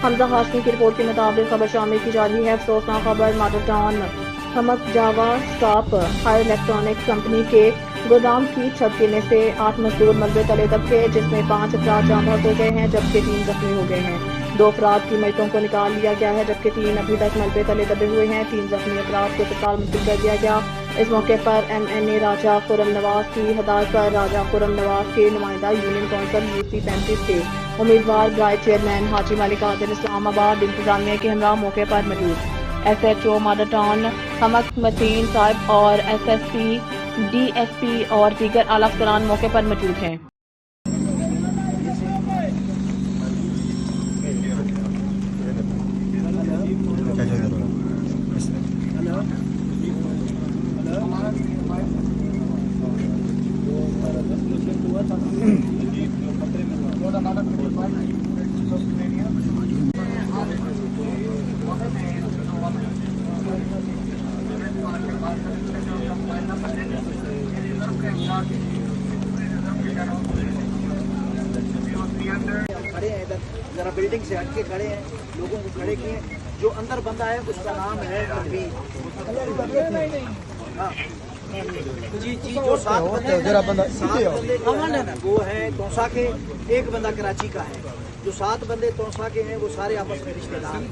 हमजा हाशमी की रिपोर्ट के मुताबिक खबर शामिल की जा रही है। अफसोसनाक खबर मॉडल टाउन हमक जावा स्टॉप हाई इलेक्ट्रॉनिक्स कंपनी के गोदाम की छत गिरने से 8 मजदूर मलबे तले दबे, जिसमें 5 अफराद जाम बहक हो गए हैं जबकि 3 जख्मी हो गए हैं। 2 अफराद की मयतों को निकाल लिया गया है जबकि 3 अभी तक मलबे तले दबे हुए हैं। 3 जख्मी अफराद को अस्पताल मुंतकिल कर दिया गया। इस मौके पर MNA राजा खुरम नवाज की हदायत पर राजा खुरम नवाज के नुमाइंदा यूनियन कौंसिल UC 35 के उम्मीदवार ब्राइड चेयरमैन हाजी मलिक आदिल इस्लामाबाद इंतजामिया के हमरा मौके पर मौजूद SHO मॉडल टाउन हमक मतीन साहब और SSP DSP और दीगर आला अफसरान मौके पर मौजूद हैं। खड़े हैं इधर, जरा बिल्डिंग से हटके खड़े हैं, लोगों को खड़े किए। जो अंदर बंदा है उसका नाम है तनवीर। जी जी, जो 7 बंदे अमन है ना, वो है तोसा के, एक बंदा कराची का है। जो 7 बंदे तोसा के हैं वो सारे आपस में रिश्तेदार हैं।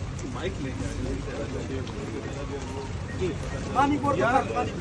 जी